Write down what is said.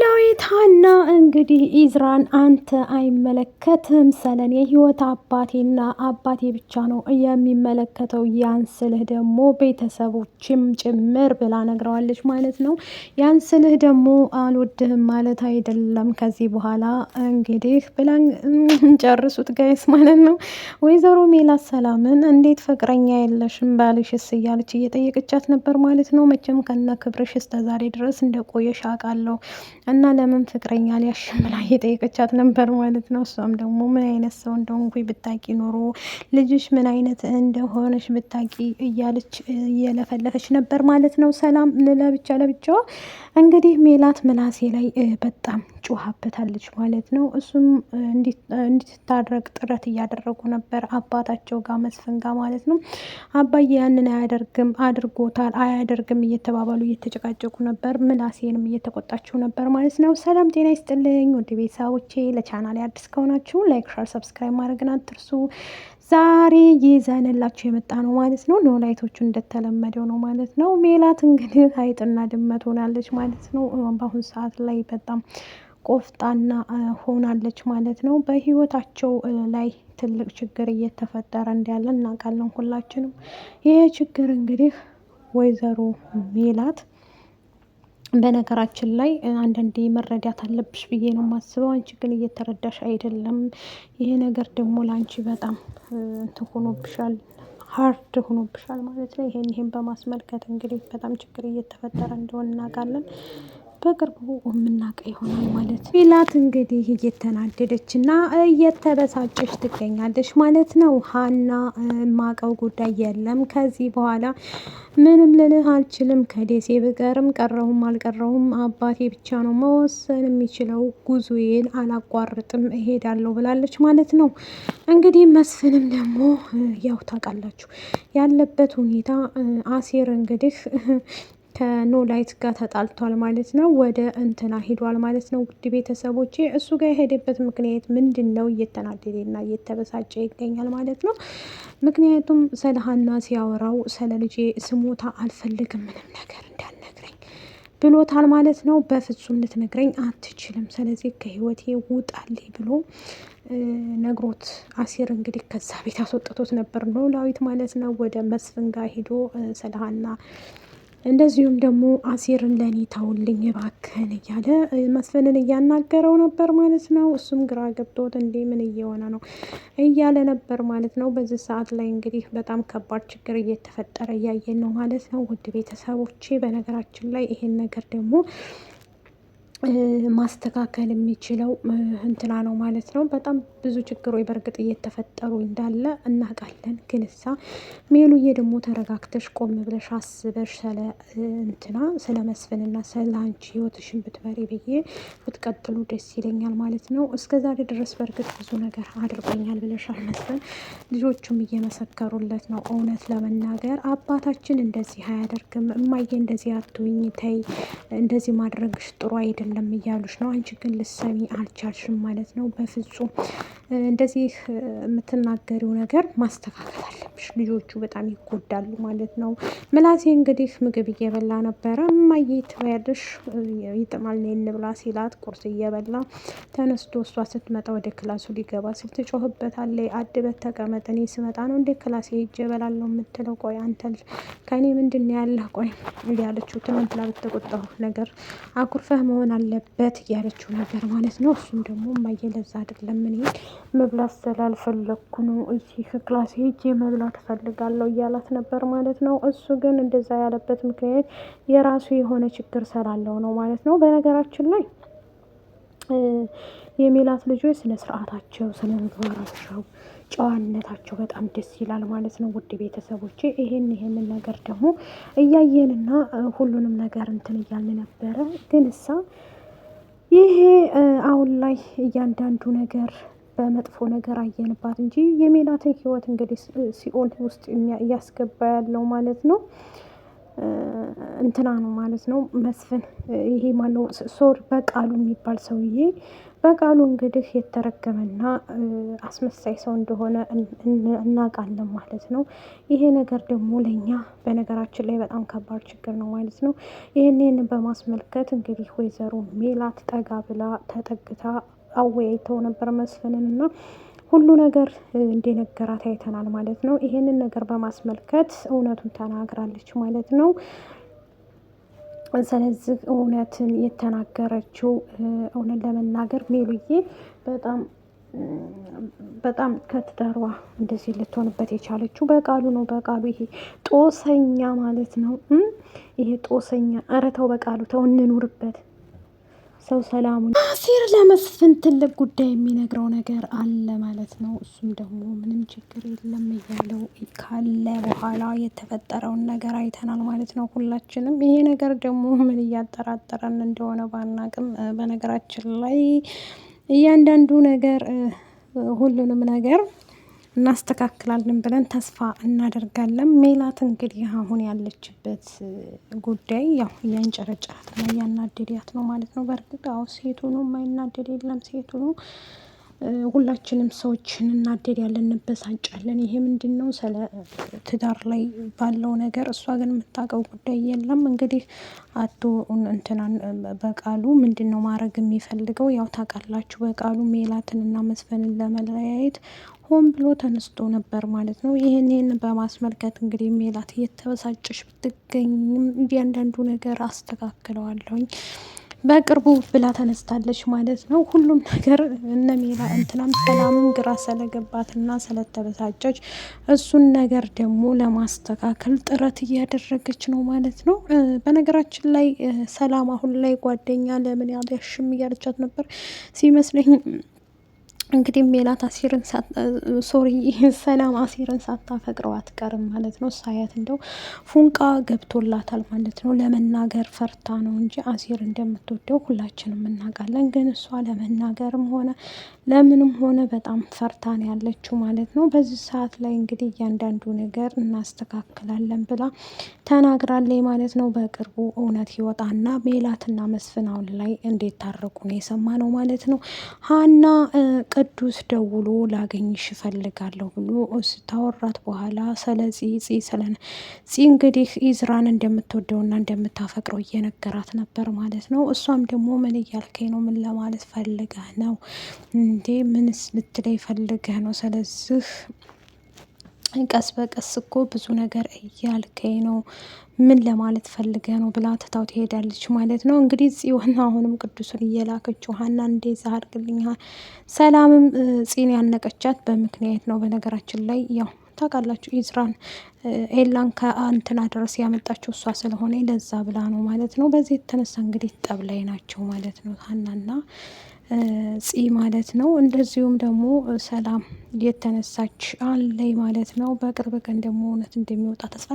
ኖላዊት ሀና እንግዲህ ኢዝራን አንተ አይመለከትም ሰለን የህይወት አባቴና አባቴ ብቻ ነው የሚመለከተው ያንስልህ ደግሞ ቤተሰቦችም ጭምር ብላ ነግረዋለች ማለት ነው። ያንስልህ ደግሞ አልወድህም ማለት አይደለም ከዚህ በኋላ እንግዲህ ብላ ጨርሱት ጋይስ ማለት ነው። ወይዘሮ ሜላት ሰላምን እንዴት ፍቅረኛ የለሽም ባልሽስ እያለች እየጠየቀቻት ነበር ማለት ነው። መቼም ከነ ክብርሽ እስከዛሬ ድረስ እንደቆየሽ አውቃለሁ እና ለምን ፍቅረኛ ሊያሽም ብላ እየጠየቀቻት ነበር ማለት ነው። እሷም ደግሞ ምን አይነት ሰው እንደሆንኩኝ ብታቂ ኖሮ ልጅሽ ምን አይነት እንደሆነች ብታቂ እያለች እየለፈለፈች ነበር ማለት ነው። ሰላም ለብቻዋ እንግዲህ ሜላት ምላሴ ላይ በጣም ጮሃበታለች ማለት ነው። እሱም እንዲታረቅ ጥረት እያደረጉ ነበር አባታቸው ጋር መስፍን ጋር ማለት ነው። አባዬ ያንን አያደርግም አድርጎታል አያደርግም እየተባባሉ እየተጨቃጨቁ ነበር። ምላሴንም እየተቆጣችው ነበር ማለት ነው። ሰላም ጤና ይስጥልኝ ውድ ቤተሰቦቼ፣ ለቻናሌ አዲስ ከሆናችሁ ላይክ፣ ሸር፣ ሰብስክራይብ ማድረግን አትርሱ። ዛሬ ይዘንላችሁ የመጣ ነው ማለት ነው። ኖላይቶቹ እንደተለመደው ነው ማለት ነው። ሜላት እንግዲህ አይጥና ድመት ሆናለች ማለት ነው። በአሁኑ ሰዓት ላይ በጣም ቆፍጣና ሆናለች ማለት ነው። በህይወታቸው ላይ ትልቅ ችግር እየተፈጠረ እንዳለ እናውቃለን ሁላችንም። ይህ ችግር እንግዲህ ወይዘሮ ሜላት በነገራችን ላይ አንዳንዴ መረዳት አለብሽ ብዬ ነው የማስበው። አንቺ ግን እየተረዳሽ አይደለም። ይሄ ነገር ደግሞ ለአንቺ በጣም እንትን ሆኖብሻል፣ ሀርድ ሆኖብሻል ማለት ነው። ይሄን በማስመልከት እንግዲህ በጣም ችግር እየተፈጠረ እንደሆነ እናውቃለን። በቅርቡ የምናውቀው ይሆናል ማለት ነው። ሜላት እንግዲህ እየተናደደች እና እየተበሳጨች ትገኛለች ማለት ነው። ሀና ማቀው ጉዳይ የለም ከዚህ በኋላ ምንም ልልህ አልችልም። ከደሴ ብቀርም ቀረሁም አልቀረሁም አባቴ ብቻ ነው መወሰን የሚችለው። ጉዞዬን አላቋርጥም እሄዳለሁ ብላለች ማለት ነው። እንግዲህ መስፍንም ደግሞ ያው ታውቃላችሁ ያለበት ሁኔታ አሴር እንግዲህ ከኖላይት ጋር ተጣልቷል ማለት ነው። ወደ እንትና ሂዷል ማለት ነው። ውድ ቤተሰቦቼ እሱ ጋር የሄደበት ምክንያት ምንድን ነው? እየተናደደና እየተበሳጨ ይገኛል ማለት ነው። ምክንያቱም ስለ ሀና ሲያወራው ስለ ልጄ ስሞታ አልፈልግም ምንም ነገር እንዳልነግረኝ ብሎታል ማለት ነው። በፍጹም ልትነግረኝ አትችልም፣ ስለዚህ ከህይወቴ ውጣልኝ ብሎ ነግሮት አሴር እንግዲህ ከዛ ቤት አስወጥቶት ነበር ኖላዊት ማለት ነው። ወደ መስፍን ጋር ሂዶ ስለ ሀና እንደዚሁም ደግሞ አሴርን ለእኔ ተውልኝ እባክህን እያለ መስፍንን እያናገረው ነበር ማለት ነው። እሱም ግራ ገብቶት እንዴ ምን እየሆነ ነው እያለ ነበር ማለት ነው። በዚህ ሰዓት ላይ እንግዲህ በጣም ከባድ ችግር እየተፈጠረ እያየን ነው ማለት ነው። ውድ ቤተሰቦቼ በነገራችን ላይ ይሄን ነገር ደግሞ ማስተካከል የሚችለው እንትና ነው ማለት ነው። በጣም ብዙ ችግሮች በእርግጥ እየተፈጠሩ እንዳለ እናውቃለን። ግን እሳ ሜሉዬ ደግሞ ተረጋግተሽ ቆም ብለሽ አስበሽ ስለ እንትና ስለ መስፍንና ስለ አንቺ ህይወትሽን ብትመሪ ብዬ ብትቀጥሉ ደስ ይለኛል ማለት ነው። እስከዛሬ ድረስ በእርግጥ ብዙ ነገር አድርጎኛል ብለሻል መስፍን፣ ልጆቹም እየመሰከሩለት ነው። እውነት ለመናገር አባታችን እንደዚህ አያደርግም፣ እማዬ እንደዚህ አትሁኝ፣ ተይ እንደዚህ ማድረግሽ ጥሩ አይደለም እያሉሽ ነው። አንቺ ግን ልትሰሚ አልቻልሽም ማለት ነው። በፍጹም እንደዚህ የምትናገሪው ነገር ማስተካከል አለብሽ፣ ልጆቹ በጣም ይጎዳሉ ማለት ነው። ምላሴ እንግዲህ ምግብ እየበላ ነበረ። እማዬ ትበያለሽ ይጥማል ነይ እንብላ ሲላት ቁርስ እየበላ ተነስቶ እሷ ስትመጣ ወደ ክላሱ ሊገባ ሲል ትጮህበታለች። አድበት ተቀመጥ፣ እኔ ስመጣ ነው እንደ ክላሴ ሄጄ እበላለሁ የምትለው? ቆይ አንተ ከእኔ ምንድን ነው ያለህ? ቆይ እያለችው ትናንትና በተቆጣሁ ነገር አኩርፈህ መሆን አለበት እያለችው ነገር ማለት ነው። እሱም ደግሞ እማዬ ለዛ አይደለም እኔ መብላት ስላልፈለግኩ ነው እዚህ ከክላሴ ሄጄ መብላት እፈልጋለሁ እያላት ነበር ማለት ነው። እሱ ግን እንደዛ ያለበት ምክንያት የራሱ የሆነ ችግር ስላለው ነው ማለት ነው። በነገራችን ላይ የሜላት ልጆች ስነ ስርዓታቸው፣ ስነ ምግባራቸው፣ ጨዋነታቸው በጣም ደስ ይላል ማለት ነው። ውድ ቤተሰቦቼ ይሄንን ነገር ደግሞ እያየንና ሁሉንም ነገር እንትን እያልን ነበረ። ግን እሳ ይሄ አሁን ላይ እያንዳንዱ ነገር በመጥፎ ነገር አየንባት እንጂ የሜላትን ህይወት እንግዲህ ሲኦል ውስጥ እያስገባ ያለው ማለት ነው። እንትና ነው ማለት ነው መስፍን። ይሄ ማነው በቃሉ የሚባል ሰውዬ በቃሉ እንግዲህ የተረገመና አስመሳይ ሰው እንደሆነ እናውቃለን ማለት ነው። ይሄ ነገር ደግሞ ለእኛ በነገራችን ላይ በጣም ከባድ ችግር ነው ማለት ነው። ይህንን በማስመልከት እንግዲህ ወይዘሮ ሜላት ጠጋ ብላ ተጠግታ አወያይተው ነበር መስፍንን እና ሁሉ ነገር እንደነገራት አይተናል ማለት ነው። ይሄንን ነገር በማስመልከት እውነቱን ተናግራለች ማለት ነው። ስለዚህ እውነትን የተናገረችው እውነት ለመናገር ሜሉዬ በጣም ከትዳሯ እንደዚህ ልትሆንበት የቻለችው በቃሉ ነው። በቃሉ ይሄ ጦሰኛ ማለት ነው። ይሄ ጦሰኛ ኧረ ተው በቃሉ ተው፣ እንኑርበት። ሰው ሰላሙን አሲር ለመስፍን ትልቅ ጉዳይ የሚነግረው ነገር አለ ማለት ነው። እሱም ደግሞ ምንም ችግር የለም እያለው ካለ በኋላ የተፈጠረውን ነገር አይተናል ማለት ነው ሁላችንም። ይሄ ነገር ደግሞ ምን እያጠራጠረን እንደሆነ ባናቅም በነገራችን ላይ እያንዳንዱ ነገር ሁሉንም ነገር እናስተካክላለን ብለን ተስፋ እናደርጋለን። ሜላት እንግዲህ አሁን ያለችበት ጉዳይ ያው እያንጨረጨራት ነው፣ እያናደዳት ነው ማለት ነው። በእርግጥ አዎ ሴቱ ነው የማይናደድ የለም፣ ሴቱ ነው። ሁላችንም ሰዎችን እናደዳለን፣ እንበሳጫለን። ይሄ ምንድን ነው ስለ ትዳር ላይ ባለው ነገር እሷ ግን የምታውቀው ጉዳይ የለም። እንግዲህ አቶ እንትናን በቃሉ ምንድን ነው ማድረግ የሚፈልገው? ያው ታውቃላችሁ በቃሉ ሜላትን እና መስፍንን ለመለያየት ሆን ብሎ ተነስቶ ነበር ማለት ነው። ይህንን በማስመልከት እንግዲህ ሜላት እየተበሳጨሽ ብትገኝም እያንዳንዱ ነገር አስተካክለዋለሁኝ በቅርቡ ብላ ተነስታለች ማለት ነው። ሁሉም ነገር እነ ሜላ እንትናም ሰላምም ግራ ስለገባትና ስለተበሳጨች እሱን ነገር ደግሞ ለማስተካከል ጥረት እያደረገች ነው ማለት ነው። በነገራችን ላይ ሰላም አሁን ላይ ጓደኛ ለምን ያልያሽም እያለቻት ነበር ሲመስለኝ። እንግዲህ ሜላት ሰላም አሲርን ሳታፈቅረው አትቀርም ማለት ነው። ሳያት እንደው ፉንቃ ገብቶላታል ማለት ነው። ለመናገር ፈርታ ነው እንጂ አሲር እንደምትወደው ሁላችንም እናውቃለን። ግን እሷ ለመናገርም ሆነ ለምንም ሆነ በጣም ፈርታን ያለችው ማለት ነው። በዚህ ሰዓት ላይ እንግዲህ እያንዳንዱ ነገር እናስተካክላለን ብላ ተናግራለች ማለት ነው። በቅርቡ እውነት ይወጣና ሜላትና መስፍን አሁን ላይ እንዴት ታረቁ ነው የሰማነው ማለት ነው። ሀና ቅዱስ ደውሎ ላገኝሽ እፈልጋለሁ ብሎ ስታወራት በኋላ ስለ ፂ እንግዲህ ኢዝራን እንደምትወደውና እንደምታፈቅረው እየነገራት ነበር ማለት ነው። እሷም ደግሞ ምን እያልከኝ ነው? ምን ለማለት ፈልገህ ነው እንዴ? ምንስ ልትለኝ ፈልገህ ነው? ስለዚህ ቀስ በቀስ እኮ ብዙ ነገር እያልከኝ ነው፣ ምን ለማለት ፈልገህ ነው ብላ ትታው ትሄዳለች ማለት ነው። እንግዲህ ጽዮን አሁንም ቅዱስን እየላከችው ሀና እንደዛ አድርግልኝ። ሰላምም ፂን ያነቀቻት በምክንያት ነው። በነገራችን ላይ ያው ታውቃላችሁ ኢዝራን ኤላን ከእንትና ድረስ ያመጣችው እሷ ስለሆነ ለዛ ብላ ነው ማለት ነው። በዚህ የተነሳ እንግዲህ ጠብ ላይ ናቸው ማለት ነው ሀናና ፂ ማለት ነው። እንደዚሁም ደግሞ ሰላም የተነሳች አለይ ማለት ነው። በቅርብ ቀን ደግሞ እውነት እንደሚወጣ ተስፋ